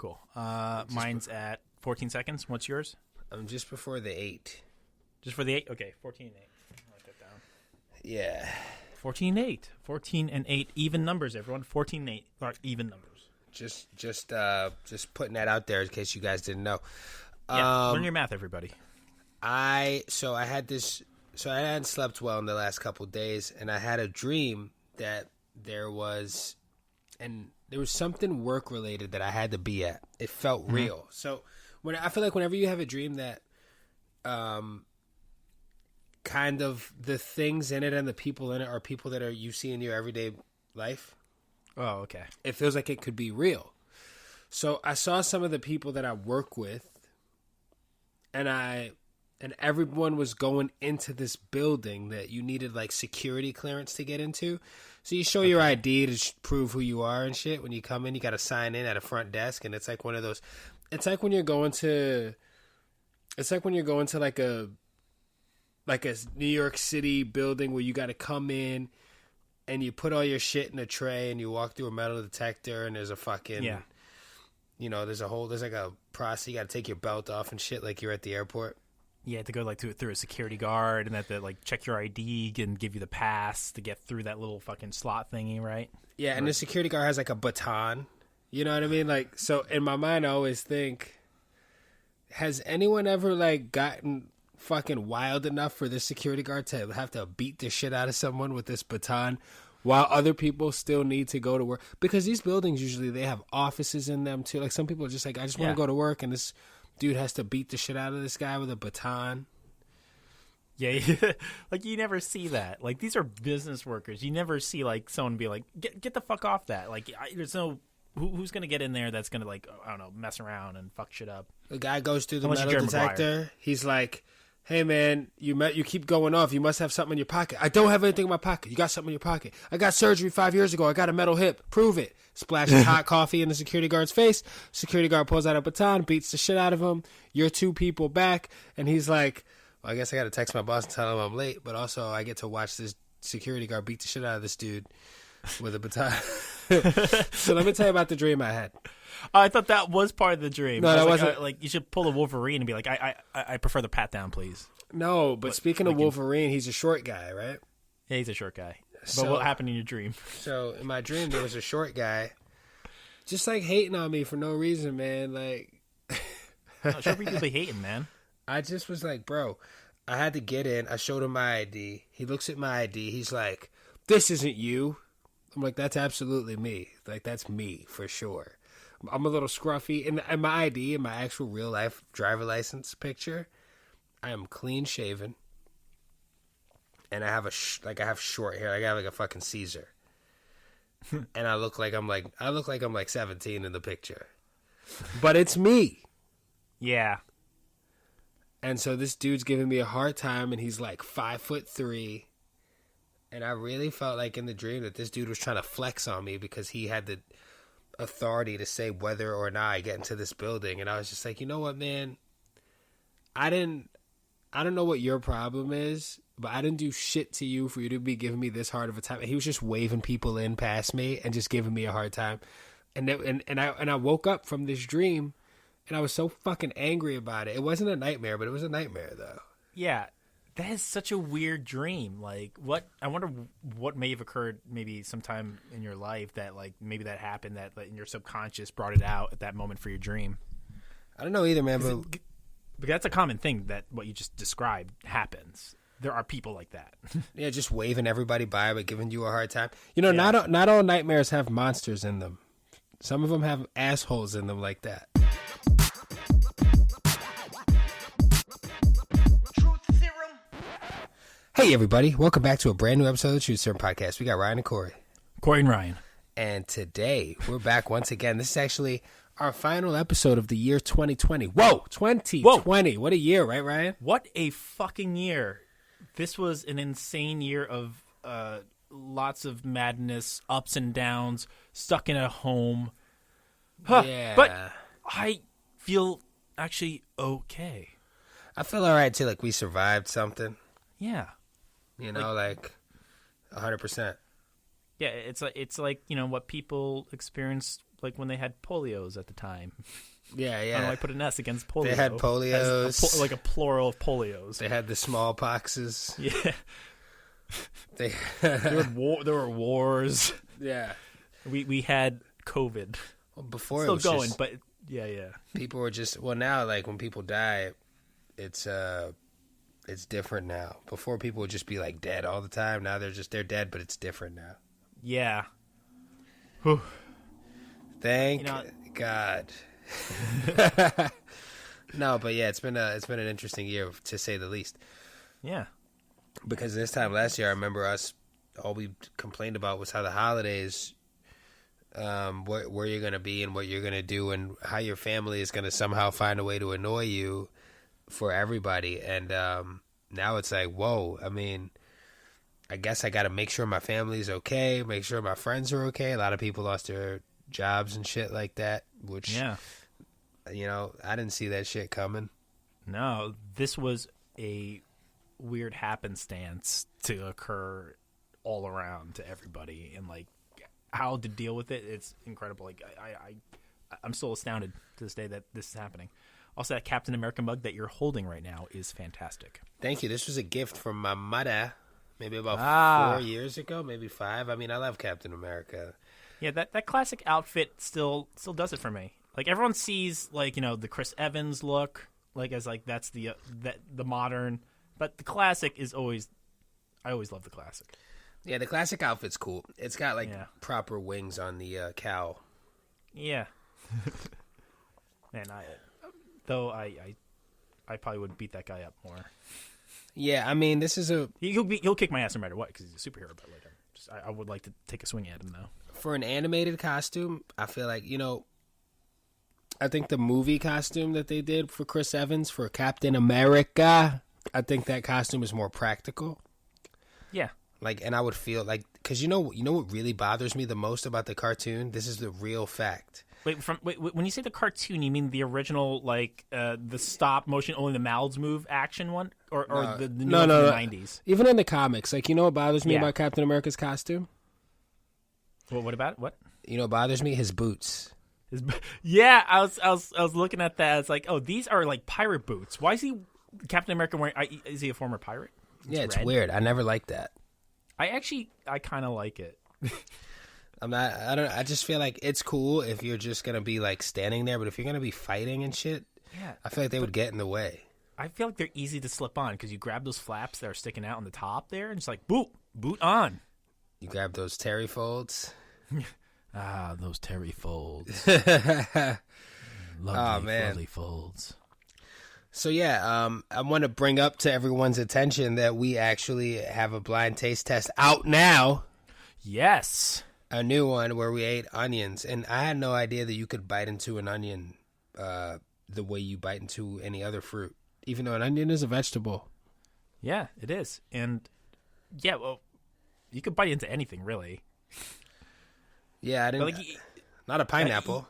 Cool. Mine's at 14 seconds. What's yours? I'm just before the 8. Just for the 8? Okay, 14 and 8. I'll write that down. Yeah. 14 and 8. 14 and 8. Even numbers, everyone. 14 and 8 are even numbers. Just putting that out there in case you guys didn't know. Yeah, learn your math, everybody. I hadn't slept well in the last couple of days, and I had a dream that there was something work related that I had to be at. It felt real. So I feel like whenever you have a dream that, kind of the things in it and the people in it are people that you see in your everyday life. Oh, okay. It feels like it could be real. So I saw some of the people that I work with, and everyone was going into this building that you needed like security clearance to get into. So you show your ID to prove who you are and shit. When you come in, you got to sign in at a front desk, and it's like one of those. It's like when you're going to like a New York City building where you got to come in and you put all your shit in a tray and you walk through a metal detector, and there's a fucking there's like a process. You got to take your belt off and shit like you're at the airport. You have to go like through a security guard, and they like check your ID and give you the pass to get through that little fucking slot thingy, right? Yeah, and the security guard has like a baton. You know what I mean? Like, so in my mind, I always think, has anyone ever like gotten fucking wild enough for this security guard to have to beat the shit out of someone with this baton while other people still need to go to work? Because these buildings usually they have offices in them too. Like some people are just like, I just want to go to work, and this dude has to beat the shit out of this guy with a baton. Yeah, like you never see that. Like these are business workers. You never see like someone be like, get the fuck off that. Like there's no who's gonna get in there that's gonna like, I don't know, mess around and fuck shit up. The guy goes through the metal detector. He's like, hey man, you keep going off. You must have something in your pocket. I don't have anything in my pocket. You got something in your pocket. I got surgery 5 years ago. I got a metal hip. Prove it. Splashes hot coffee in the security guard's face. Security guard pulls out a baton, beats the shit out of him. You're 2 people back, and he's like, well, I guess I got to text my boss and tell him I'm late, but also I get to watch this security guard beat the shit out of this dude with a baton. So let me tell you about the dream I had. I thought that was part of the dream. No, that wasn't. Like you should pull a Wolverine and be like, I prefer the pat down, please. No, but speaking of Wolverine, he's a short guy, right? Yeah, he's a short guy. But So, what happened in your dream? So in my dream, there was a short guy just like hating on me for no reason, man. Like, Short people be hating, man. I just was like, bro, I had to get in. I showed him my ID. He looks at my ID. He's like, this isn't you. I'm like, that's absolutely me. Like, that's me for sure. I'm a little scruffy. And my ID and my actual real life driver license picture, I am clean shaven. And I have I have short hair. I got like a fucking Caesar. And I look like I'm like 17 in the picture. But it's me. Yeah. And so this dude's giving me a hard time, and he's like 5'3". And I really felt like in the dream that this dude was trying to flex on me because he had the authority to say whether or not I get into this building. And I was just like, you know what, man? I don't know what your problem is, but I didn't do shit to you for you to be giving me this hard of a time. And he was just waving people in past me and just giving me a hard time. And I woke up from this dream, and I was so fucking angry about it. It wasn't a nightmare, but it was a nightmare though. Yeah. That is such a weird dream. Like, I wonder what may have occurred maybe sometime in your life that, like, maybe that happened, that like, in your subconscious brought it out at that moment for your dream. I don't know either, man. But that's a common thing that what you just described happens. There are people like that. Yeah, just waving everybody by but giving you a hard time. You know, not all nightmares have monsters in them. Some of them have assholes in them like that. Hey, everybody. Welcome back to a brand new episode of the Trooth Serum Podcast. We got Ryan and Corey. Corey and Ryan. And today, we're back once again. This is actually our final episode of the year 2020. Whoa, 2020. Whoa. What a year, right, Ryan? What a fucking year. This was an insane year of lots of madness, ups and downs, stuck in a home. Yeah. But I feel actually okay. I feel all right, too. Like, we survived something. Yeah. You know, like 100%. Yeah, it's like, you know, what people experienced like when they had polios at the time. Yeah, I don't know why I put an S against polio. They had polios. Like a plural of polios. They had the smallpoxes. Yeah. There were wars. Yeah. We had COVID. Well, before Still it was going, just, but yeah. people were just now like when people die, it's different now. Before people would just be like dead all the time. Now they're dead, but it's different now. Yeah. Whew. Thank God. No, but yeah, it's been an interesting year to say the least. Yeah. Because this time last year, I remember all we complained about was how the holidays, where you're going to be and what you're going to do and how your family is going to somehow find a way to annoy you for everybody. And now it's like, whoa, I mean, I guess I got to make sure my family's okay, make sure my friends are okay. A lot of people lost their jobs and shit like that, which, I didn't see that shit coming. No, this was a weird happenstance to occur all around to everybody, and like how to deal with it, it's incredible. Like I'm still astounded to this day that this is happening. Also, that Captain America mug that you're holding right now is fantastic. Thank you. This was a gift from my mother, maybe about 4 years ago, maybe 5. I mean, I love Captain America. Yeah, that classic outfit still does it for me. Like everyone sees like the Chris Evans look, like as like that's the modern, but the classic is always. I always love the classic. Yeah, the classic outfit's cool. It's got like proper wings on the cowl. Yeah. Man, I probably would beat that guy up more. Yeah, I mean, this is he'll kick my ass no matter what because he's a superhero. But later, I would like to take a swing at him though. For an animated costume, I feel like I think the movie costume that they did for Chris Evans for Captain America, I think that costume is more practical. Yeah. Like, and I would feel like, because you know what really bothers me the most about the cartoon? This is the real fact. Wait, when you say the cartoon, you mean the original, like the stop motion, only the mouths move action one, or the new one from the 90s? Even in the comics, like what bothers me about Captain America's costume? Well, what about it? What? What bothers me? His boots. Yeah, I was looking at that. It's like, oh, these are like pirate boots. Why is Captain America wearing? Is he a former pirate? It's weird. I never liked that. I kind of like it. I just feel like it's cool if you're just going to be like standing there, but if you're going to be fighting and shit, I feel like they would get in the way. I feel like they're easy to slip on because you grab those flaps that are sticking out on the top there and it's like, boot on. You grab those terry folds. Those terry folds. Lovely, fuzzy folds. So I want to bring up to everyone's attention that we actually have a blind taste test out now. Yes. A new one where we ate onions, and I had no idea that you could bite into an onion the way you bite into any other fruit, even though an onion is a vegetable. Yeah, it is. And well, you could bite into anything, really. Yeah, I didn't. Not a pineapple.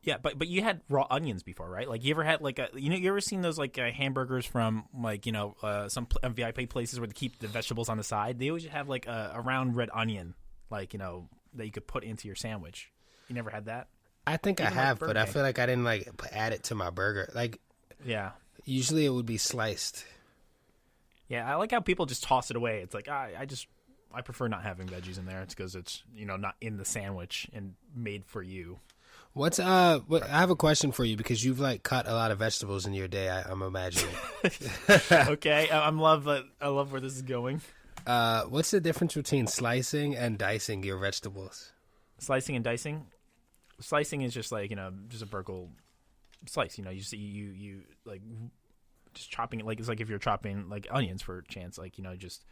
Yeah, but you had raw onions before, right? Like you ever had like you ever seen those like hamburgers from like some VIP places where they keep the vegetables on the side? They always have like a round red onion, like that you could put into your sandwich. You never had that? I think I have, but I feel like I didn't like add it to my burger. Like, yeah, usually it would be sliced. Yeah, I like how people just toss it away. It's like I prefer not having veggies in there. It's because it's not in the sandwich and made for you. I have a question for you because you've like cut a lot of vegetables in your day. I'm imagining. Okay, I love where this is going. What's the difference between slicing and dicing your vegetables? Slicing and dicing. Slicing is just like just a vertical slice. You like just chopping it like it's like if you're chopping like onions for a chance. Like just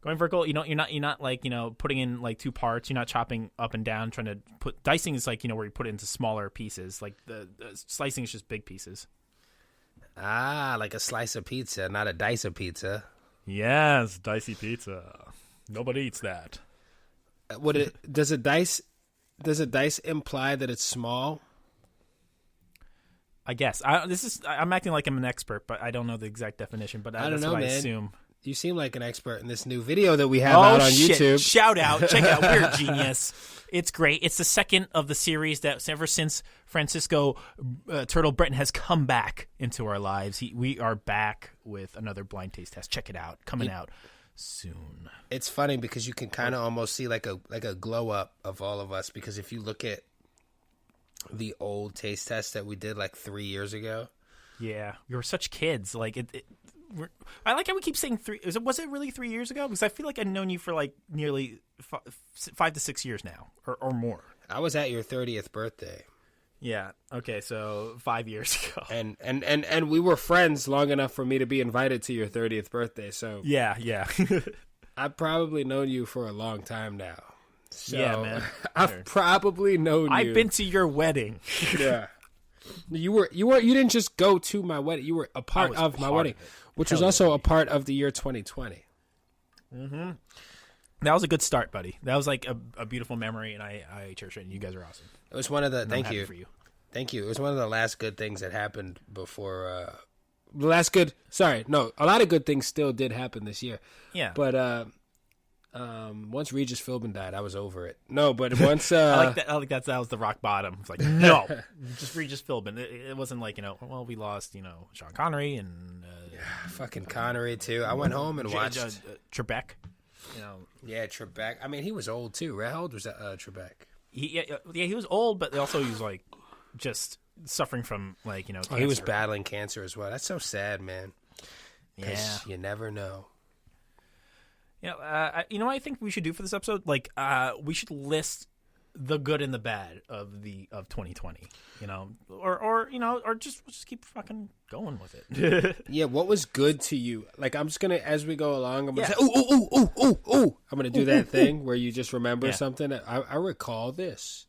going vertical. You're not like putting in like two parts. You're not chopping up and down. Trying to put dicing is like where you put it into smaller pieces. Like the slicing is just big pieces. Like a slice of pizza, not a dice of pizza. Yes, dicey pizza. Nobody eats that. Does a dice imply that it's small? I guess I'm acting like I'm an expert, but I don't know the exact definition. But that's what I assume. You seem like an expert in this new video that we have out on YouTube. Shout out. Check it out. We're a genius. It's great. It's the second of the series that ever since Francisco Turtle Breton has come back into our lives. We are back with another blind taste test. Check it out. Coming out soon. It's funny because you can kind of almost see like a glow up of all of us, because if you look at the old taste test that we did like 3 years ago. Yeah, we were such kids. Like I like how we keep saying 3. Was it really 3 years ago? Because I feel like I've known you for like nearly 5 to 6 years now, or more. I was at your 30th birthday. Yeah. Okay. So 5 years ago. And we were friends long enough for me to be invited to your 30th birthday. So yeah. I've probably known you for a long time now. So yeah, man. I've probably known you. I've been to your wedding. Yeah. You didn't just go to my wedding. You were a part of my wedding, which was also a part of the year 2020. Mm-hmm. That was a good start, buddy. That was like a beautiful memory, and I cherish it. And you guys are awesome. It was one of the Thank you. Thank you. It was one of the last good things that happened before. A lot of good things still did happen this year. Yeah, but once Regis Philbin died, I was over it. No, but once I like that. That was the rock bottom. It's like no, just Regis Philbin. It wasn't like well, we lost Sean Connery and fucking Connery too. I went home and watched Trebek. Yeah, Trebek. I mean, he was old too, right? How old was Trebek? He was old, but also he was like just suffering from cancer. He was battling cancer as well. That's so sad, man. Yeah, you never know. I think we should do for this episode? We should list the good and the bad of 2020. Or just keep fucking going with it. Yeah, what was good to you? Like, I'm just gonna, as we go along, I'm gonna say, ooh. I'm gonna do that thing where you just remember something. I recall this.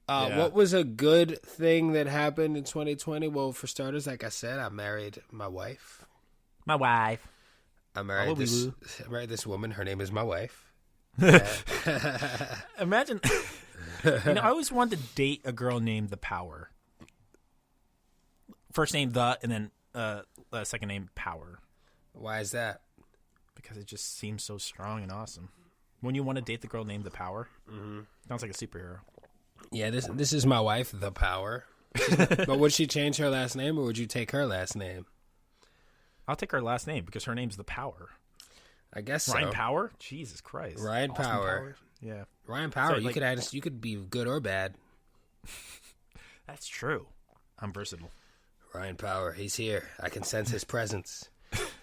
What was a good thing that happened in 2020? Well, for starters, like I said, I married my wife. I married this woman. Her name is my wife. Imagine. I always wanted to date a girl named The Power. First name The, and then second name Power. Why is that? Because it just seems so strong and awesome. When you want to date the girl named The Power, sounds like a superhero. Yeah, this is my wife, The Power. But would she change her last name, or would you take her last name? I'll take her last name because her name's The Power. I guess so. Ryan Power? Jesus Christ. Ryan Austin Power. Yeah. Ryan Power. So, you could be good or bad. That's true. I'm versatile. Ryan Power. He's here. I can sense his presence.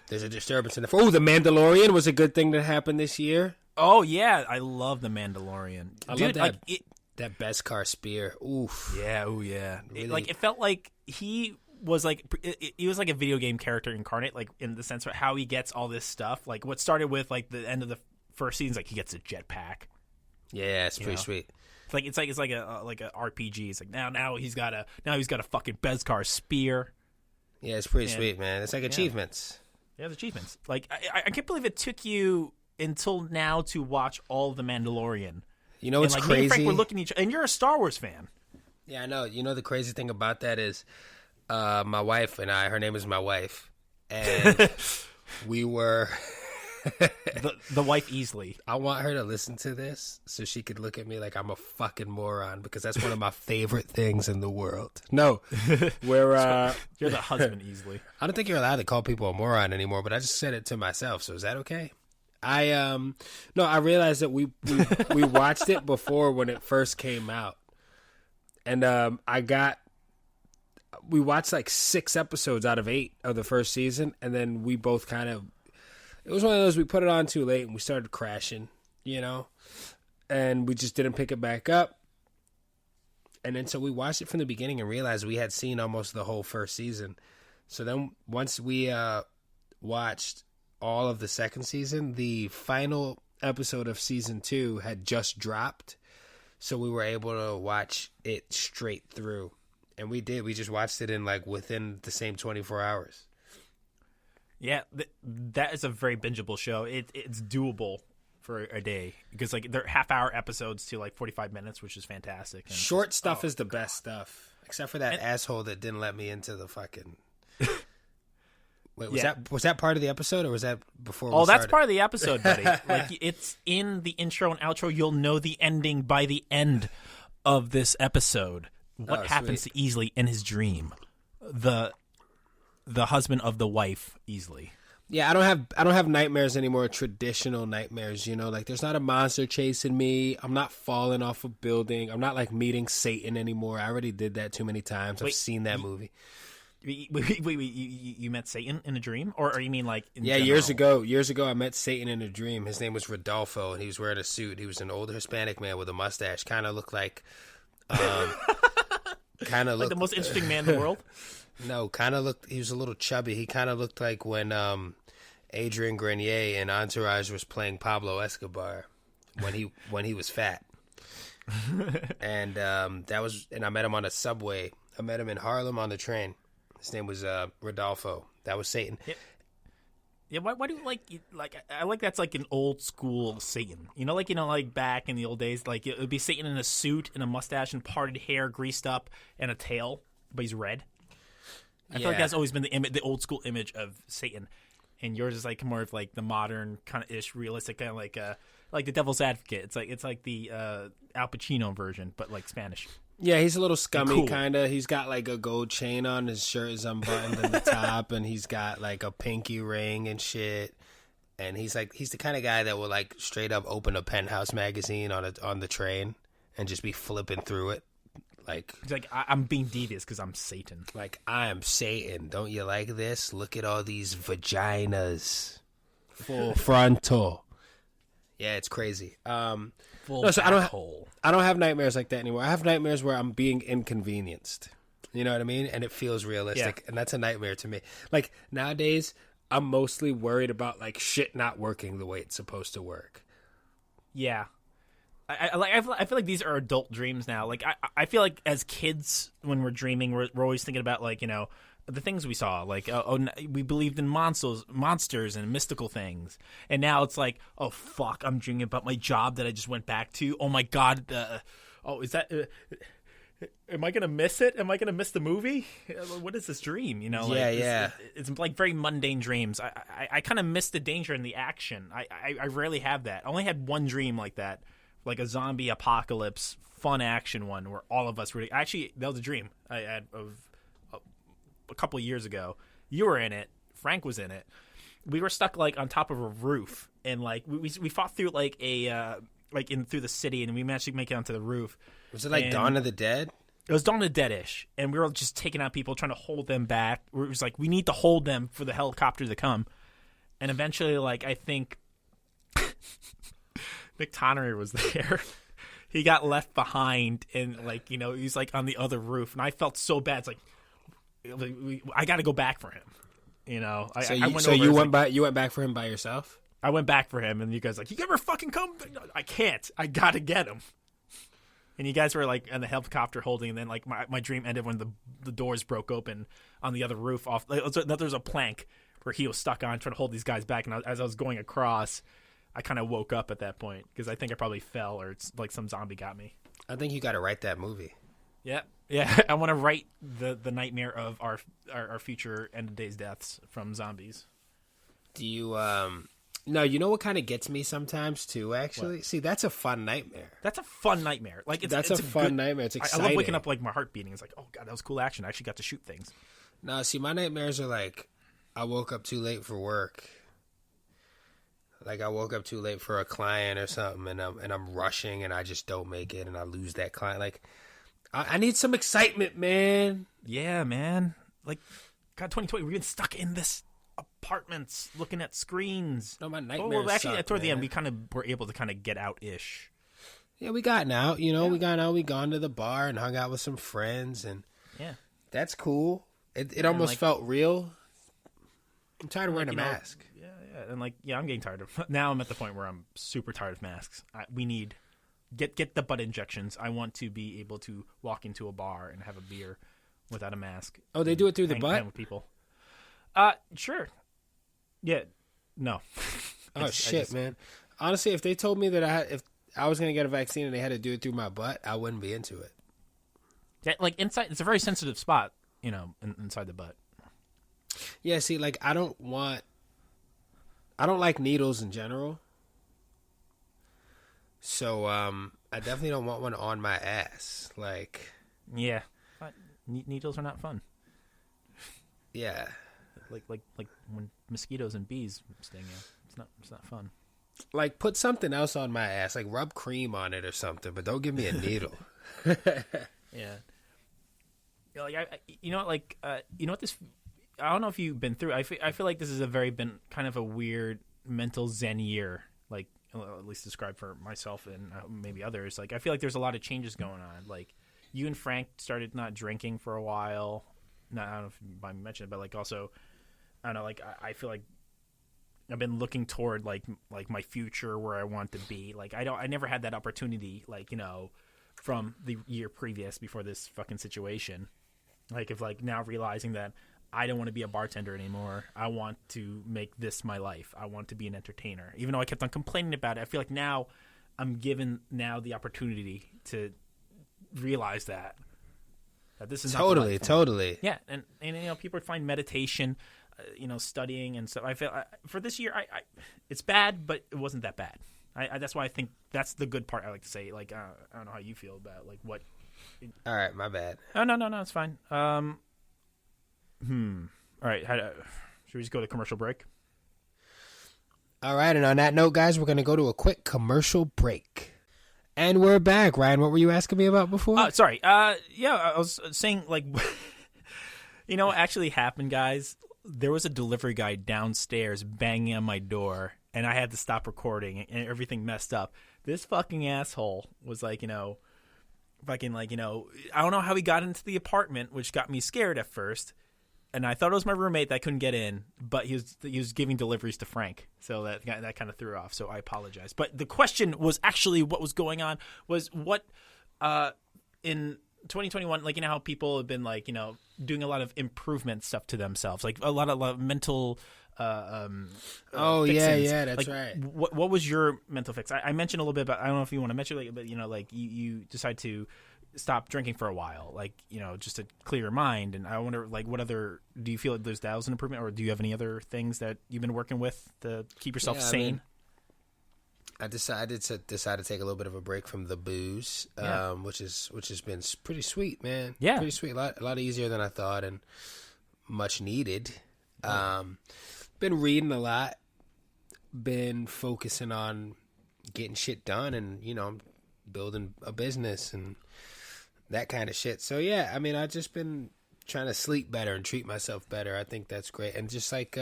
There's a disturbance in the... Oh, The Mandalorian was a good thing that happened this year. Oh, yeah. I love The Mandalorian. I love that. That Beskar spear. Oof. Yeah. Oh, yeah. Really? It felt like he was like a video game character incarnate, like in the sense of how he gets all this stuff. Like what started with like the end of the first season, like he gets a jetpack. Yeah, it's pretty sweet. It's like a RPG. It's like now he's got a fucking Beskar spear. Yeah, it's pretty sweet, man. It's like achievements. Yeah, it's achievements. Like I can't believe it took you until now to watch all of The Mandalorian. You know what's crazy? Me and Frank were looking at each other, and you're a Star Wars fan. Yeah, I know. You know the crazy thing about that is my wife and I, her name is my wife, and we were... the wife Easley. I want her to listen to this so she could look at me like I'm a fucking moron, because that's one of my favorite things in the world. No, we're... You're the husband Easley. I don't think you're allowed to call people a moron anymore, but I just said it to myself, so is that okay? I realized that we watched it before when it first came out, and we watched like 6 episodes out of 8 of the first season, and then we both kind of, it was one of those, we put it on too late and we started crashing, and we just didn't pick it back up. And then so we watched it from the beginning and realized we had seen almost the whole first season. So then once we watched all of the second season, the final episode of season 2 had just dropped, so we were able to watch it straight through. And we did. We just watched it in within the same 24 hours. Yeah, that is a very bingeable show. It's doable for a day because they're half-hour episodes to 45 minutes, which is fantastic. And short stuff is the best stuff, except for that asshole that didn't let me into the fucking Wait, was that part of the episode, or was that before? Oh, that's part of the episode, buddy. Like, it's in the intro and outro. You'll know the ending by the end of this episode. What happens to Easley in his dream? The husband of the wife, Easley. Yeah, I don't have nightmares anymore. Traditional nightmares, you know, like there's not a monster chasing me. I'm not falling off a building. I'm not like meeting Satan anymore. I already did that too many times. I've seen that movie. Wait, you met Satan in a dream, or you mean like in general? Years ago, I met Satan in a dream. His name was Rodolfo, and he was wearing a suit. He was an older Hispanic man with a mustache. Kind of looked like, like the most interesting man in the world. No, kind of looked. He was a little chubby. He kind of looked like when Adrian Grenier in Entourage was playing Pablo Escobar when he was fat. And I met him on a subway. I met him in Harlem on the train. His name was Rodolfo. That was Satan. Yeah, why do you like I like that's like an old school Satan. Like back in the old days, like it would be Satan in a suit and a mustache and parted hair, greased up, and a tail, but he's red. I feel like that's always been the old school image of Satan, and yours is like more of like the modern kind of ish, realistic kind of like the Devil's Advocate. It's like the Al Pacino version, but like Spanish. Yeah, he's a little scummy, kind of. He's got like a gold chain on. His shirt is unbuttoned in the top, and he's got like a pinky ring and shit. And he's the kind of guy that will like straight up open a Penthouse magazine on the train and just be flipping through it. Like he's like, I'm being devious because I'm Satan. Like, I am Satan. Don't you like this? Look at all these vaginas. Full frontal. Yeah, it's crazy. I don't have nightmares like that anymore. I have nightmares where I'm being inconvenienced. You know what I mean? And it feels realistic. And that's a nightmare to me. Like, nowadays, I'm mostly worried about like shit not working the way it's supposed to work. Yeah. I feel like these are adult dreams now. Like I feel like as kids when we're dreaming, we're always thinking about like, you know, the things we saw. Like we believed in monsters and mystical things. And now it's like, oh fuck, I'm dreaming about my job that I just went back to. Oh my god, is that? Am I gonna miss it? Am I gonna miss the movie? What is this dream? You know, like, it's like very mundane dreams. I kind of miss the danger and the action. I rarely have that. I only had one dream like that. Like a zombie apocalypse, fun action one where all of us were... Actually, that was a dream I had of a couple of years ago. You were in it. Frank was in it. We were stuck like on top of a roof, and like we fought through like through the city, and we managed to make it onto the roof. Was it like Dawn of the Dead? It was Dawn of the Dead-ish, and we were just taking out people, trying to hold them back. It was like, we need to hold them for the helicopter to come. And eventually, like, I think... Nick Connery was there. He got left behind, and like, you know, he's like on the other roof, and I felt so bad. It's like I got to go back for him. You know, you went back for him by yourself. I went back for him, and you guys like, you ever fucking come? I can't. I got to get him. And you guys were like in the helicopter holding, and then like my dream ended when the doors broke open on the other roof. There's a plank where he was stuck on trying to hold these guys back, and as I was going across, I kind of woke up at that point because I think I probably fell or it's like some zombie got me. I think you got to write that movie. Yeah. I want to write the nightmare of our future end of days deaths from zombies. Do you No, you know what kind of gets me sometimes too. Actually, see, that's a fun nightmare. That's a fun nightmare. Like it's a fun nightmare. It's exciting. I love waking up like my heart beating. It's like, oh god, that was cool action. I actually got to shoot things. No, see, my nightmares are like I woke up too late for work. Like I woke up too late for a client or something, and I'm rushing, and I just don't make it, and I lose that client. Like I need some excitement, man. Yeah, man. Like God, 2020, we've been stuck in this apartments, looking at screens. No, my nightmares. Actually, toward the end, we kind of were able to kind of get out ish. Yeah, we gotten out. You know, we got out. We gone to the bar and hung out with some friends, and that's cool. It almost like, felt real. I'm tired of wearing a mask. And like, I'm getting tired of. Now I'm at the point where I'm super tired of masks. We need get the butt injections. I want to be able to walk into a bar and have a beer without a mask. Oh, they do it through the butt? With people. Sure. Yeah. No. Oh shit, man. Honestly, if they told me that if I was going to get a vaccine and they had to do it through my butt, I wouldn't be into it. Yeah, like inside, it's a very sensitive spot, you know, inside the butt. Yeah, see, like I don't like needles in general. So I definitely don't want one on my ass. Like, Yeah, needles are not fun. yeah. Like when mosquitoes and bees sting you. It's not fun. Like, put something else on my ass, like rub cream on it or something, but don't give me a needle. Yeah. Like you know what, like you know what this. I don't know if you've been through. I feel like this has been kind of a weird mental zen year. Like, at least described for myself and maybe others. Like, I feel like there's a lot of changes going on. Like, you and Frank started not drinking for a while. I don't know if you mentioned it, but like also, I don't know. Like, I feel like I've been looking toward like my future, where I want to be. Like, I never had that opportunity. Like, you know, from the year previous before this fucking situation. Like, if like now realizing that I don't want to be a bartender anymore. I want to make this my life. I want to be an entertainer. Even though I kept on complaining about it, I feel like now I'm given the opportunity to realize that this is totally. Yeah, and you know, people find meditation, you know, studying and stuff. I feel for this year, I it's bad, but it wasn't that bad. That's why I think that's the good part. I like to say, like, I don't know how you feel about like what. All right, my bad. Oh no, it's fine. All right, should we just go to commercial break? All right, and on that note, guys, we're going to go to a quick commercial break. And we're back. Ryan, what were you asking me about before? Sorry. Yeah, I was saying, like, you know what actually happened, guys? There was a delivery guy downstairs banging on my door, and I had to stop recording, and everything messed up. This fucking asshole was like, you know, fucking like, you know, I don't know how he got into the apartment, which got me scared at first. And I thought it was my roommate that couldn't get in, but he was giving deliveries to Frank, so that kind of threw off. So I apologize. But the question was actually what was going on was what in 2021, like, you know how people have been like, you know, doing a lot of improvement stuff to themselves, like a lot of mental. Oh fixings. yeah, that's like, right. What was your mental fix? I mentioned a little bit about. I don't know if you want to mention it, but you know, like you decide to stop drinking for a while, like, you know, just to clear your mind. And I wonder, like, what other do you feel like that was an improvement, or do you have any other things that you've been working with to keep yourself sane? I mean, I decided to take a little bit of a break from the booze, which has been pretty sweet, man. Yeah, pretty sweet. A lot easier than I thought, and much needed. Been reading a lot, been focusing on getting shit done, and, you know, building a business and that kind of shit. So yeah, I mean, I've just been trying to sleep better and treat myself better. I think that's great, and just like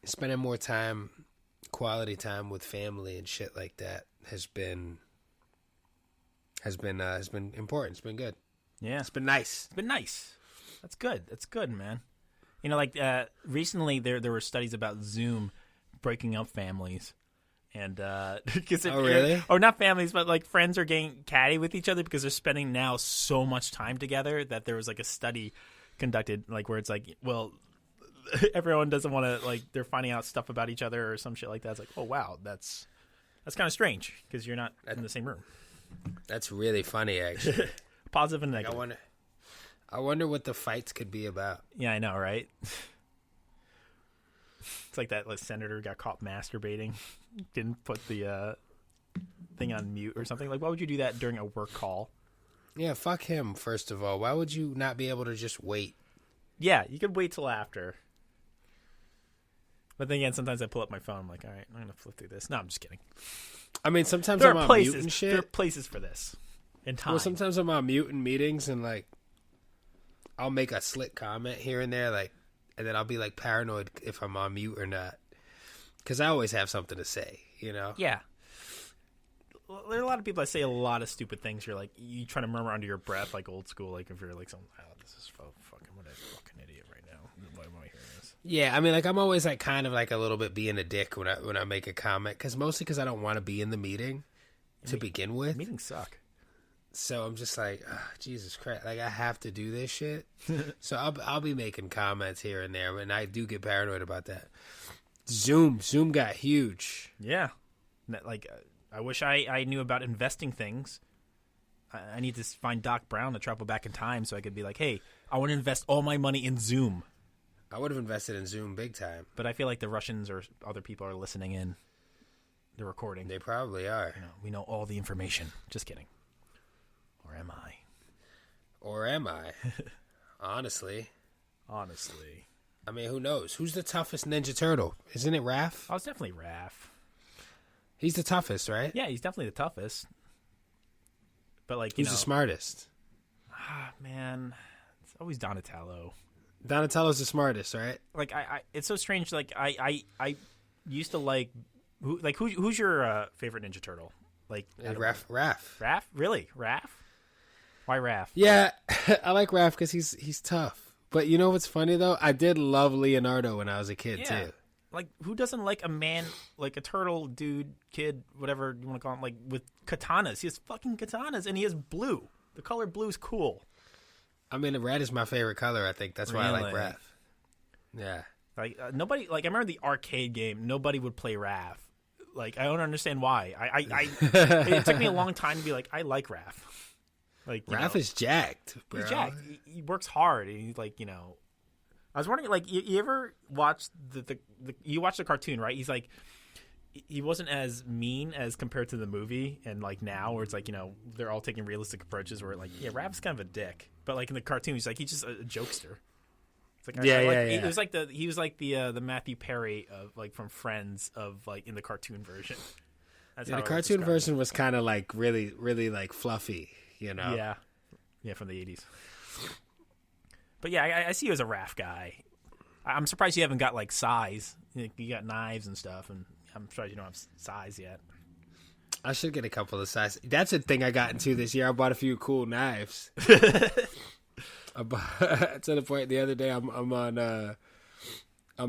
spending more time, quality time with family and shit like that has been important. It's been good. Yeah, it's been nice. It's been nice. That's good. That's good, man. You know, like recently there were studies about Zoom breaking up families. And because really? Or not families, but like friends are getting catty with each other because they're spending now so much time together that there was like a study conducted, like, where it's like, well, everyone doesn't want to, like, they're finding out stuff about each other or some shit like that. It's like, oh wow, that's kind of strange because you're not in the same room. That's really funny, actually. Positive and negative. I wonder what the fights could be about. Yeah, I know, right? It's like that senator got caught masturbating, didn't put the thing on mute or something. Like, why would you do that during a work call? Yeah, fuck him, first of all. Why would you not be able to just wait? Yeah, you could wait till after. But then again, sometimes I pull up my phone. I'm like, all right, I'm going to flip through this. No, I'm just kidding. I mean, sometimes I'm on mute and shit. There are places for this in time. Well, sometimes I'm on mute in meetings, and, like, I'll make a slick comment here and there, like, and then I'll be, like, paranoid if I'm on mute or not. Because I always have something to say, you know? Yeah. There are a lot of people that say a lot of stupid things. You're like, you try to murmur under your breath, like old school. Like, if you're like, this is fucking, what a fucking idiot right now. Why am I hearing this? Yeah, I mean, like, I'm always, like, kind of, like, a little bit being a dick when I make a comment. Mostly because I don't want to be in the meeting to begin with. Meetings suck. So I'm just like, oh, Jesus Christ, like, I have to do this shit. So I'll be making comments here and there, and I do get paranoid about that. Zoom got huge. Yeah, like, I wish I knew about investing things. I need to find Doc Brown to travel back in time so I could be like, hey, I want to invest all my money in Zoom. I would have invested in Zoom big time. But I feel like the Russians or other people are listening in. They're recording. They probably are. We know all the information. Just kidding. Or am I? Or am I? Honestly. I mean, who knows? Who's the toughest Ninja Turtle? Isn't it Raph? Oh, it's definitely Raph. He's the toughest, right? Yeah, he's definitely the toughest. But like, who's the smartest? Man, it's always Donatello. Donatello's the smartest, right? Like, I it's so strange. Like, I used to like, who's your favorite Ninja Turtle? Like, Raph. Raph? Really? Raph? Why Raph? Yeah, I like Raph because he's tough. But you know what's funny though? I did love Leonardo when I was a kid too. Like, who doesn't like a man, like a turtle dude, kid, whatever you want to call him, like with katanas? He has fucking katanas, and he has blue. The color blue is cool. I mean, red is my favorite color. I think that's why I like Raph. Yeah. Like nobody, like I remember the arcade game. Nobody would play Raph. Like I don't understand why. It took me a long time to be like, I like Raph. Like Raph is jacked, bro. He's jacked. He works hard. He's like, I was wondering, like, you ever watch you watch the cartoon, right? He's like, he wasn't as mean as compared to the movie, and like now, where it's like, they're all taking realistic approaches. Where like, yeah, Raph's kind of a dick, but like in the cartoon, he's just a jokester. It's like, yeah. It was like he was like the Matthew Perry of like from Friends of like in the cartoon version. That's the cartoon version was kind of like really, really like fluffy, Yeah, from the 80s. But yeah, I see you as a Raph guy. I'm surprised you haven't got like size. You got knives and stuff, and I'm surprised you don't have size yet. I should get a couple of size. That's a thing I got into this year. I bought a few cool knives. To the point, the other day I'm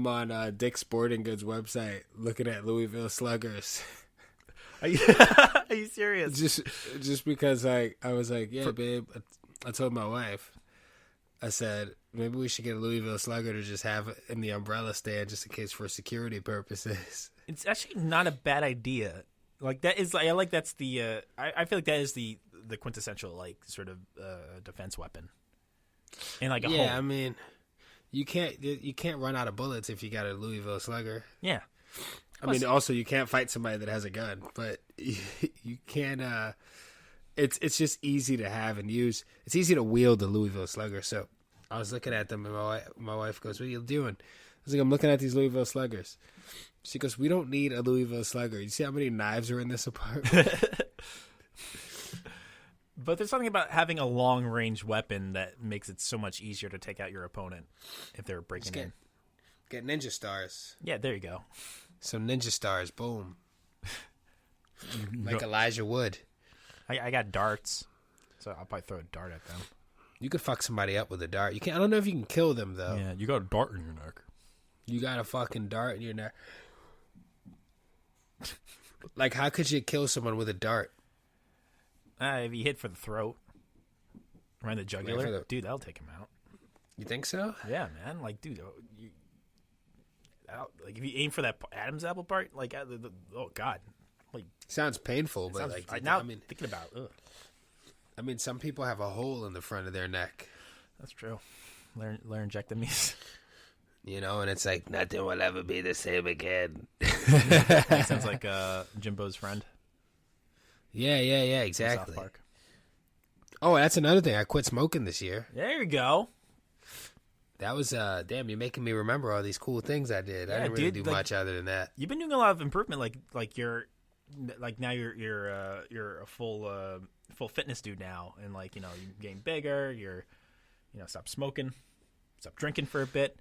on Dick's Sporting Goods website looking at Louisville Sluggers. Are you serious? Just because I was like, yeah, babe. I told my wife. I said, maybe we should get a Louisville Slugger to just have in the umbrella stand just in case for security purposes. It's actually not a bad idea. Like that is, I like that's the, I feel like that is the quintessential like sort of defense weapon. And like a hole. I mean, you can't run out of bullets if you got a Louisville Slugger. Yeah. I mean, also you can't fight somebody that has a gun, but you can. It's just easy to have and use. It's easy to wield the Louisville Slugger. So I was looking at them, and my wife goes, "What are you doing?" I was like, "I'm looking at these Louisville Sluggers." She goes, "We don't need a Louisville Slugger. You see how many knives are in this apartment?" But there's something about having a long range weapon that makes it so much easier to take out your opponent if they're breaking in. Get ninja stars. Yeah, there you go. Some ninja stars, boom. Like Elijah Wood. I got darts, so I'll probably throw a dart at them. You could fuck somebody up with a dart. You can't. I don't know if you can kill them though. Yeah, you got a dart in your neck. You got a fucking dart in your neck. Like, how could you kill someone with a dart? If you hit for the throat, right in the jugular, dude, that'll take him out. You think so? Yeah, man. Like, dude, like if you aim for that Adam's apple part, like, oh god, like sounds painful, but like now, I mean, thinking about, I mean, some people have a hole in the front of their neck. That's true. Laryngectomies. And it's like nothing will ever be the same again. That sounds like Jimbo's friend. Yeah, exactly. South Park. Oh, that's another thing. I quit smoking this year. There you go. That was damn. You're making me remember all these cool things I did. I didn't really do much other than that. You've been doing a lot of improvement. Like you're, like now you're a full fitness dude now, and like you're getting bigger. You're stop smoking, stop drinking for a bit.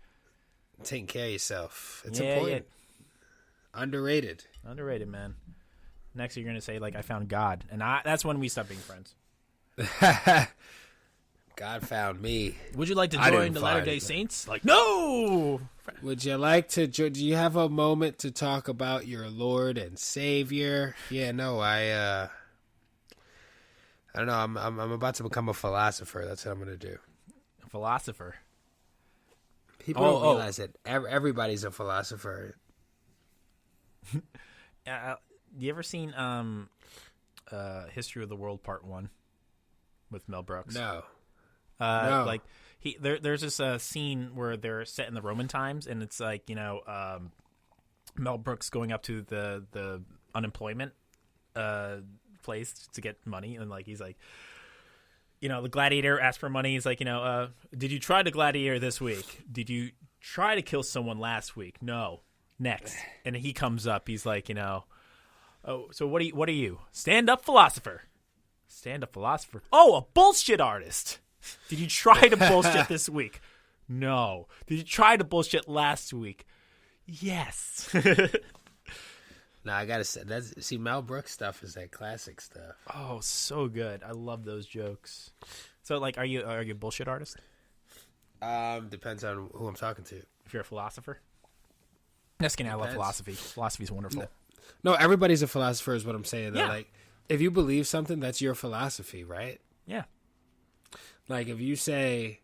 Taking care of yourself. It's important. Yeah. Underrated, man. Next, you're gonna say like I found God, and that's when we stop being friends. God found me. Would you like to join the Latter-day Saints? Like, no! Would you like to do you have a moment to talk about your Lord and Savior? Yeah, no, I don't know. I'm about to become a philosopher. That's what I'm going to do. A philosopher? People don't realize that everybody's a philosopher. You ever seen History of the World Part 1 with Mel Brooks? No. No. Like there's this scene where they're set in the Roman times, and it's like Mel Brooks going up to the unemployment place to get money, and like he's like, the gladiator asked for money. He's like, did you try the gladiator this week? Did you try to kill someone last week? No. Next. And he comes up. He's like, oh, so what are you? Stand-up philosopher. Stand-up philosopher. Oh, a bullshit artist. Did you try to bullshit this week? No. Did you try to bullshit last week? Yes. Nah, I gotta say, Mel Brooks stuff is that classic stuff. Oh, so good. I love those jokes. So, like, are you a bullshit artist? Depends on who I'm talking to. If you're a philosopher? Just kidding. I love philosophy. Philosophy's wonderful. No, everybody's a philosopher is what I'm saying. Though. Yeah. Like, if you believe something, that's your philosophy, right? Yeah. Like, if you say,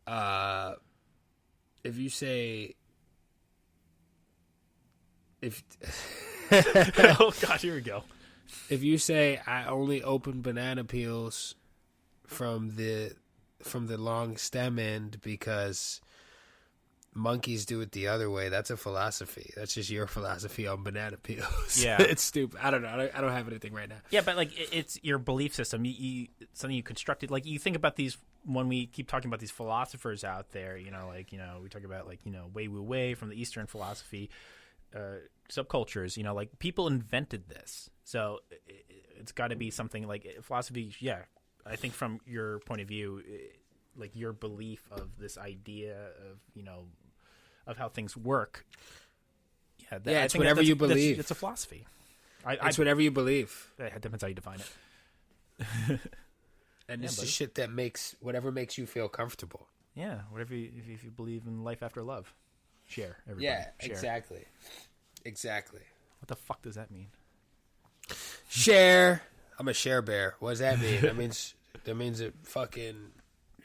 Oh God, here we go. If you say I only open banana peels from the long stem end because monkeys do it the other way, that's a philosophy. That's just your philosophy on banana peels. Yeah. It's stupid. I don't know. I don't have anything right now. Yeah, but like it's your belief system. Something you constructed. Like you think about these when we keep talking about these philosophers out there. We talk about Wei Wu Wei from the Eastern philosophy. Subcultures, like people invented this, so it's got to be something like philosophy. Yeah, I think from your point of view, like your belief of this idea of of how things work. Yeah, it's whatever you believe. It's a philosophy. It's whatever you believe. It depends how you define it. And it's the shit that makes you feel comfortable. Yeah, whatever. If you believe in life after love, share. Everybody. Yeah, share. Exactly. What the fuck does that mean? Share. I'm a share bear. What does that mean? that means it fucking.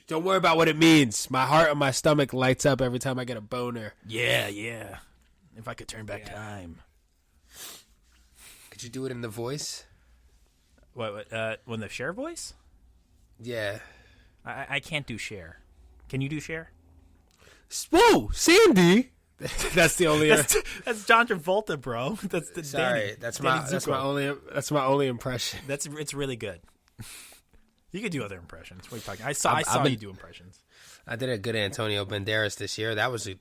Don't worry about what it means. My heart and my stomach lights up every time I get a boner. Yeah. If I could turn back time. Could you do it in the voice? What? When the share voice? Yeah. I can't do share. Can you do share? Whoa, Sandy. That's the only. That's John Travolta, bro. That's the Sorry. Danny. That's my only impression. It's really good. You could do other impressions. What are you talking? I saw you do impressions. I did a good Antonio Banderas this year. That was an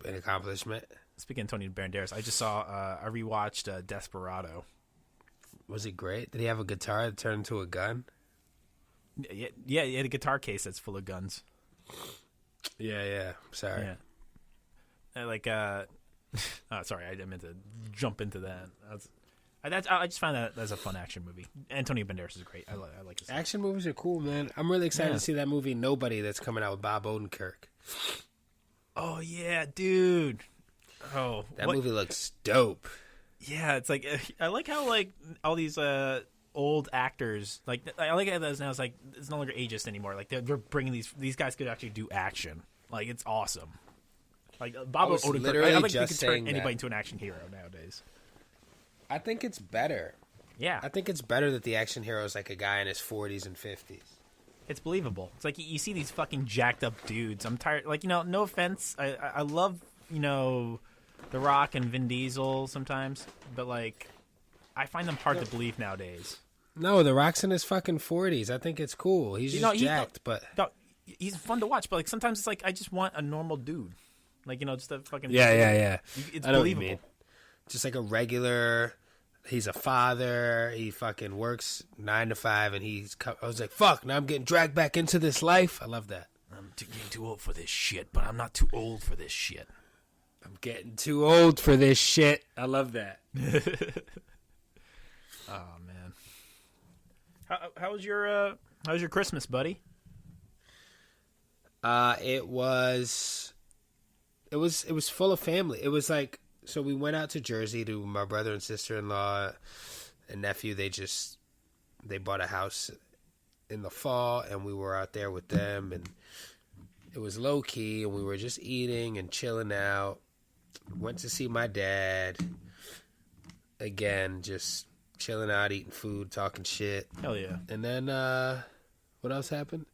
accomplishment. Speaking of Antonio Banderas, I just saw. I rewatched Desperado. Was he great? Did he have a guitar that turned into a gun? Yeah. He had a guitar case that's full of guns. Yeah. Sorry. Yeah. Sorry, I didn't mean to jump into that. I just find that as a fun action movie. Antonio Banderas is great. I like his action movies are cool, man. I'm really excited to see that movie Nobody that's coming out with Bob Odenkirk. Oh yeah, dude. Oh, that movie looks dope. Yeah, it's like I like how like all these old actors I like it as now it's like it's no longer ageist anymore. Like they're bringing these guys could actually do action. Like it's awesome. Like Bob Odenkirk, I think you could turn anybody into an action hero nowadays. I think it's better. Yeah, I think it's better that the action hero is like a guy in his 40s and 50s. It's believable. It's like you see these fucking jacked up dudes. I'm tired. Like no offense, I love The Rock and Vin Diesel sometimes, but like I find them hard to believe nowadays. No, The Rock's in his fucking 40s. I think it's cool. He's just jacked, but he's fun to watch. But like sometimes it's like I just want a normal dude. Like, just a fucking... Yeah. It's I know believable. What you mean. Just like a regular... He's a father. He fucking works 9 to 5, and I was like, fuck, now I'm getting dragged back into this life. I love that. I'm getting too old for this shit, but I'm not too old for this shit. I'm getting too old for this shit. I love that. Oh, man. How was your Christmas, buddy? It was full of family. It was like, so we went out to Jersey to my brother and sister-in-law and nephew. They bought a house in the fall, and we were out there with them, and it was low key, and we were just eating and chilling out. Went to see my dad. Again, just chilling out, eating food, talking shit. Hell yeah. And then, what else happened?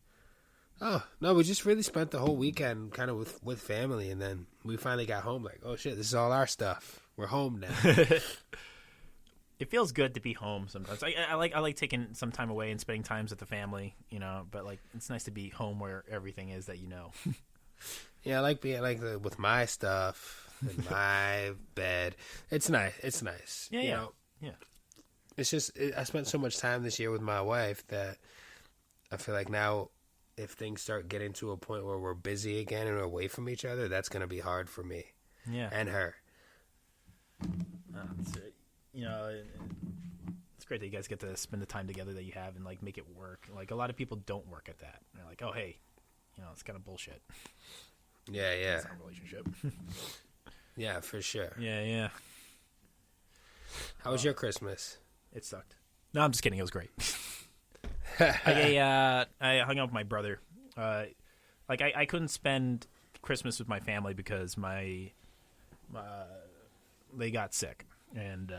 Oh, no, we just really spent the whole weekend kind of with family, and then we finally got home like, oh shit, this is all our stuff. We're home now. It feels good to be home sometimes. I like taking some time away and spending times with the family, but like it's nice to be home where everything is that you know. Yeah, I like being with my stuff in my bed. It's nice. It's nice. Yeah, you yeah. know? Yeah. It's just I spent so much time this year with my wife that I feel like now if things start getting to a point where we're busy again and we're away from each other, that's going to be hard for me. Yeah. And her. It's great that you guys get to spend the time together that you have and like make it work. Like a lot of people don't work at that. They're like, oh hey, it's kind of bullshit. Yeah. It's not a relationship. Yeah, for sure. Yeah. How was your Christmas? It sucked. No, I'm just kidding. It was great. I hung out with my brother. I couldn't spend Christmas with my family because they got sick, and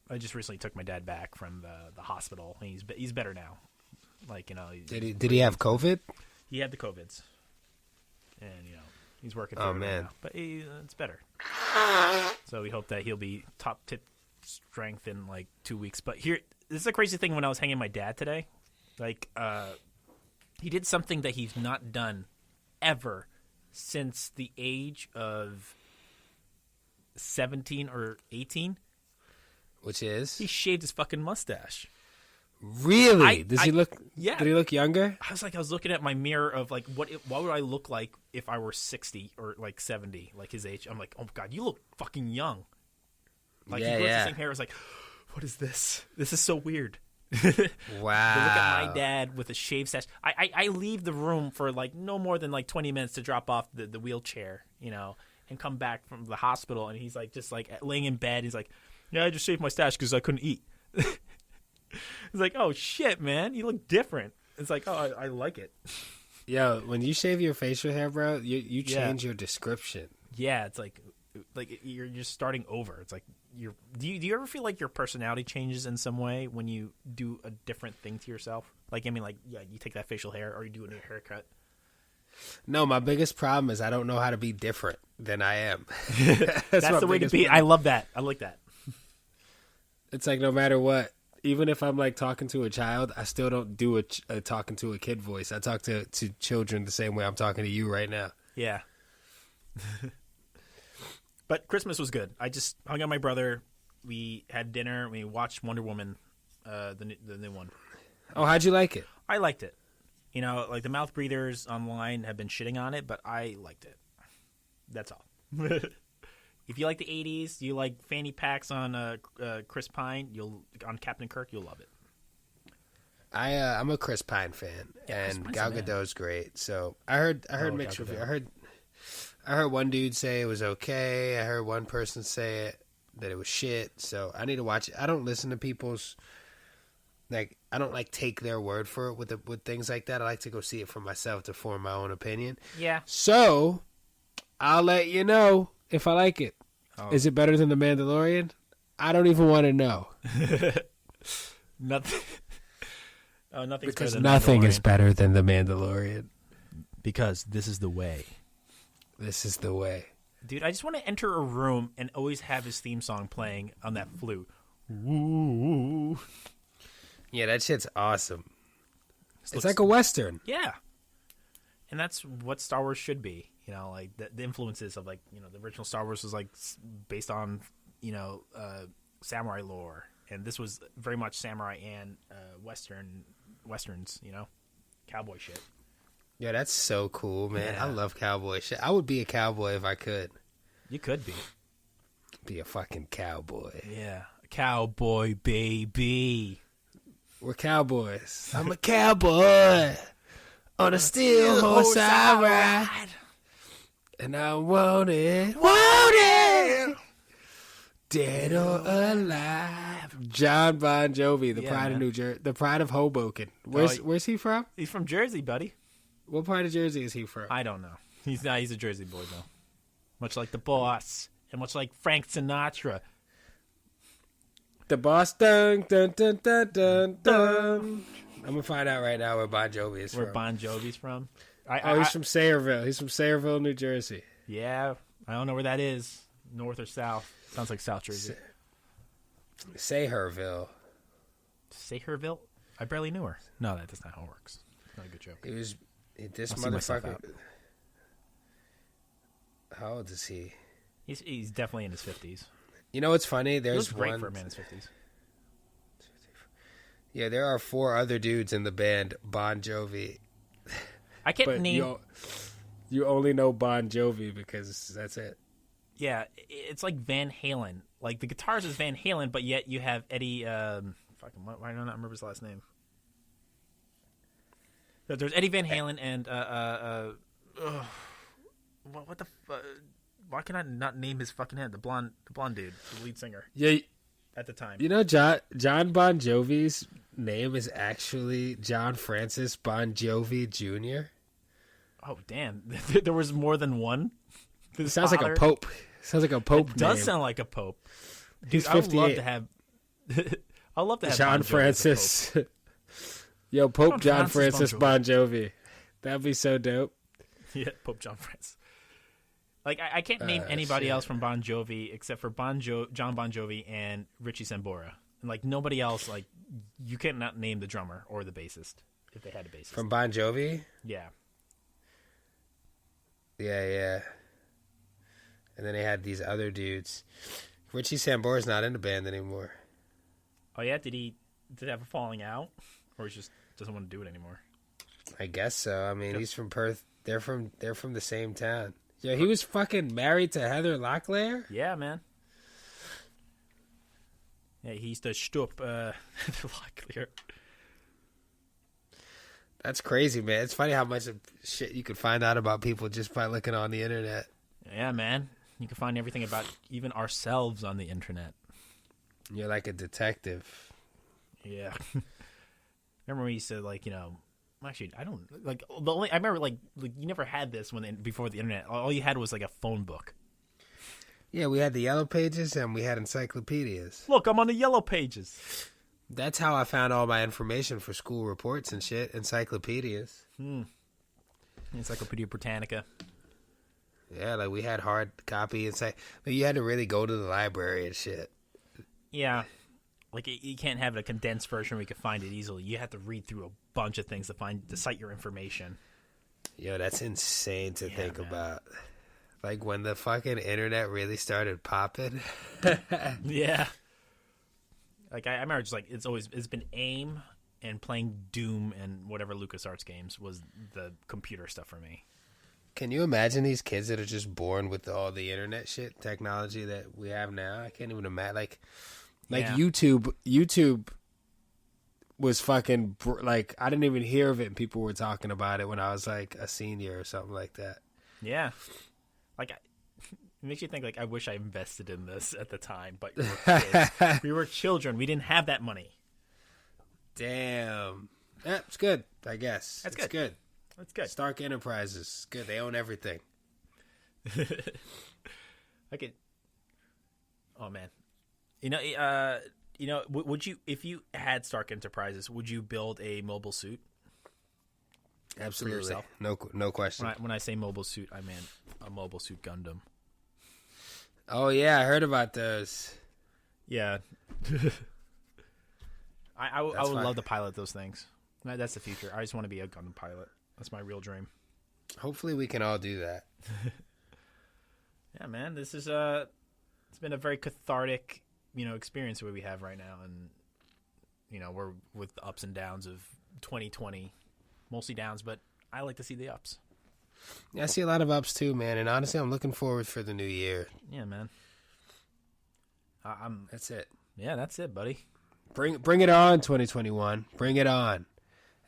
I just recently took my dad back from the hospital, and he's better now. Did he have COVID? He had the COVIDs, and he's working. Oh through it man, now, but it's better. So we hope that he'll be top tip strength in like 2 weeks. But this is the crazy thing. When I was hanging my dad today, he did something that he's not done ever since the age of 17 or 18. Which is? He shaved his fucking mustache. Really? Does he look? Yeah. Did he look younger? I was looking at my mirror of like what would I look like if I were 60 or like 70, like his age. I'm like, oh god, you look fucking young. Like he grows the same hair. I was like, what is this? This is so weird. Wow. To look at my dad with a shaved stash. I leave the room for like no more than like 20 minutes to drop off the wheelchair, and come back from the hospital, and he's like just like laying in bed. He's like, yeah, I just shaved my stash because I couldn't eat. It's like, oh shit, man, you look different. It's like, oh, I like it. Yo, when you shave your facial hair, bro, you change your description. Yeah, it's like you're just starting over. It's like do you ever feel like your personality changes in some way when you do a different thing to yourself? Like, I mean, like, yeah, you take that facial hair or you do a new haircut. No, my biggest problem is I don't know how to be different than I am. That's the way to be. Problem. I love that. I like that. It's like no matter what, even if I'm like talking to a child, I still don't do a talking to a kid voice. I talk to children the same way I'm talking to you right now. Yeah. But Christmas was good. I just hung out with my brother. We had dinner. We watched Wonder Woman, the new one. Oh, how'd you like it? I liked it. Like the mouth breathers online have been shitting on it, but I liked it. That's all. If you like the 80s, you like fanny packs on Chris Pine, on Captain Kirk, you'll love it. I'm a Chris Pine fan, and Gal Gadot's great. So I heard mixed reviews. I heard one dude say it was okay. I heard one person say that it was shit. So I need to watch it. I don't listen to people's I don't take their word for it with things like that. I like to go see it for myself to form my own opinion. Yeah. So I'll let you know if I like it. Oh. Is it better than The Mandalorian? I don't even want to know. Nothing. Oh, nothing's because better than nothing is better than The Mandalorian. Because this is the way. This is the way. Dude, I just want to enter a room and always have his theme song playing on that flute. Woo. Yeah, that shit's awesome. It's like a Western. Yeah. And that's what Star Wars should be. Like the influences of the original Star Wars was like based on, samurai lore. And this was very much samurai and westerns, cowboy shit. Yeah, that's so cool, man. Yeah. I love cowboy shit. I would be a cowboy if I could. You could be. Be a fucking cowboy. Yeah. Cowboy, baby. We're cowboys. I'm a cowboy on a steel horse I ride. And I want it, dead or alive. John Bon Jovi, the pride of New Jersey, the pride of Hoboken. Where's he from? He's from Jersey, buddy. What part of Jersey is he from? I don't know. He's a Jersey boy though. Much like the boss, and much like Frank Sinatra. The boss, dun dun dun dun dun dun. I'm gonna find out right now where Bon Jovi is Where from. Bon Jovi's from? He's from Sayreville. He's from Sayreville, New Jersey. Yeah, I don't know where that is. North or south? Sounds like South Jersey. Sayreville. Sayreville? I barely knew her. No, that's not how it works. Not a good joke. This I'll see myself motherfucker. out. How old is he? He's definitely in his 50s. You know what's funny? He There's looks great one. for a man in his 50s. Yeah, there are 4 other dudes in the band Bon Jovi. I can't But name. you only know Bon Jovi because that's it. Yeah, it's like Van Halen. Like the guitarist is Van Halen, but yet you have Eddie. Why do I not remember his last name? There's Eddie Van Halen and what the. Why can I not name his fucking head? The blonde dude, the lead singer. Yeah, at the time. you know John Bon Jovi's name is actually John Francis Bon Jovi Jr. Oh damn! There was more than one. It sounds like a pope. Sounds like a pope. It does name. sound like a pope. Dude, He's I would love 58. to have. I'd love to have John Bon Jovi as a Francis. Yo, Pope John Francis Bon Bon Jovi. That'd be so dope. pope. Yeah, Pope John Francis. Like I can't name anybody else from Bon Jovi except for John Bon Jovi and Richie Sambora. And like nobody else. Like you cannot name the drummer or the bassist if they had a bassist. From Bon Jovi? Yeah. Yeah. And then they had these other dudes. Richie Sambora's not in the band anymore. Oh yeah, did he have a falling out, or he just doesn't want to do it anymore? I guess so. I mean, he's from Perth. They're from the same town. Yeah, he was fucking married to Heather Locklear? Yeah, man. Yeah, he's the Stup Locklear. That's crazy, man. It's funny how much of shit you could find out about people just by looking on the internet. Yeah, man. You can find everything about even ourselves on the internet. You're like a detective. Yeah. Remember when we used to actually I don't I remember like you never had this before the internet. All you had was like a phone book. Yeah, we had the Yellow Pages and we had encyclopedias. Look, I'm on the Yellow Pages. That's how I found all my information for school reports and shit. Encyclopedias. Encyclopedia Britannica. Yeah, like we had hard copy you had to really go to the library and shit. Yeah. Like you can't have a condensed version where you can find it easily. You have to read through a bunch of things to cite your information. Yo, that's insane to think man. about. Like when the fucking internet really started popping. Yeah. Like I remember just like it's been AIM and playing Doom and whatever LucasArts games was the computer stuff for me. Can you imagine these kids that are just born with all the internet shit technology that we have now? I can't even imagine. Like Yeah. YouTube was fucking like I didn't even hear of it, and people were talking about it when I was like a senior or something like that. Yeah. Like it makes you think like I wish I invested in this at the time, but we were kids. We were children. We didn't have that money. Damn. Yeah, it's good, I guess. That's it's good. That's good. Stark Enterprises. Good. They own everything. Oh man. Would you, if you had Stark Enterprises, would you build a mobile suit? Absolutely. yourself? No question. When I say mobile suit, I mean a mobile suit Gundam. Oh yeah, I heard about those. Yeah. I would fine. love to pilot those things. That's the future. I just want to be a Gundam pilot. That's my real dream. Hopefully we can all do that. Yeah, man. This is it's been a very cathartic, experience that we have right now, and we're with the ups and downs of 2020, mostly downs, but I like to see the ups. Yeah, I see a lot of ups too, man. And honestly, I'm looking forward for the new year. Yeah, man. That's it. Yeah, that's it, buddy. Bring it on, 2021. Bring it on.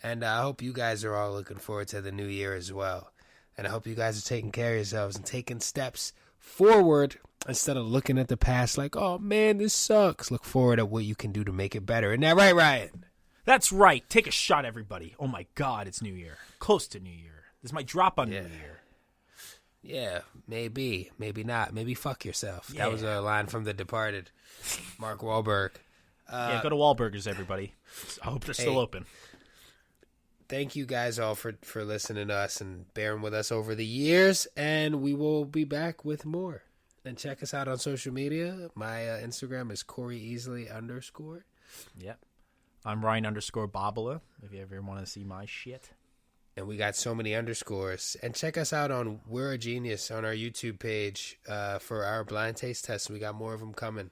And I hope you guys are all looking forward to the new year as well. And I hope you guys are taking care of yourselves and taking steps forward instead of looking at the past like, oh, man, this sucks. Look forward at what you can do to make it better. Isn't that right, Ryan? That's right. Take a shot, everybody. Oh, my God, it's New Year. Close to New Year. This might drop on New Year. Yeah, maybe. Maybe not. Maybe fuck yourself. Yeah. That was a line from The Departed. Mark Wahlberg. Go to Wahlburgers, everybody. I hope they're still open. thank you guys all for listening to us and bearing with us over the years. And we will be back with more. And check us out on social media. My Instagram is CoreyEasley_. Yep. I'm Ryan_Bobula, if you ever want to see my shit. And we got so many underscores. And check us out on We're a Genius on our YouTube page for our blind taste test. We got more of them coming.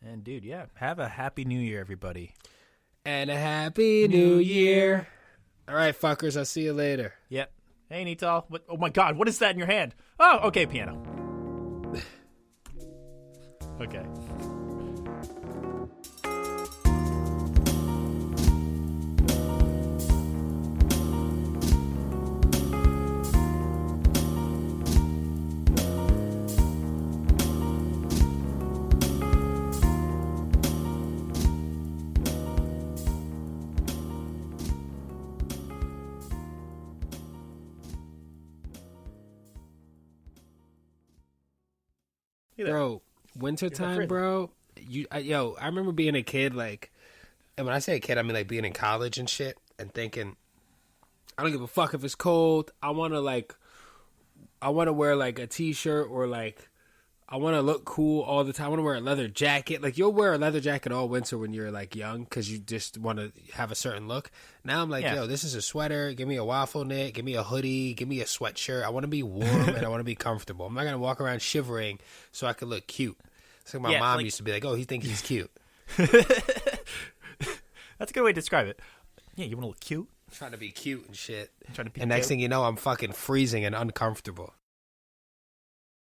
And, dude, yeah, have a happy new year, everybody. And a happy new year. All right, fuckers. I'll see you later. Yep. Hey, Nital. What, oh, my God. What is that in your hand? Oh, okay, piano. Okay. Bro, wintertime, bro. I remember being a kid, like, and when I say a kid, I mean like being in college and shit, and thinking, I don't give a fuck if it's cold. I want to wear like a t-shirt or like, I want to look cool all the time. I want to wear a leather jacket. Like, you'll wear a leather jacket all winter when you're like young because you just want to have a certain look. Now I'm like, yo, this is a sweater. Give me a waffle knit. Give me a hoodie. Give me a sweatshirt. I want to be warm and I want to be comfortable. I'm not going to walk around shivering so I can look cute. It's like my mom used to be like, oh, he thinks he's cute. That's a good way to describe it. Yeah, you want to look cute? Trying to be cute and shit. Trying to be and next thing you know, I'm fucking freezing and uncomfortable.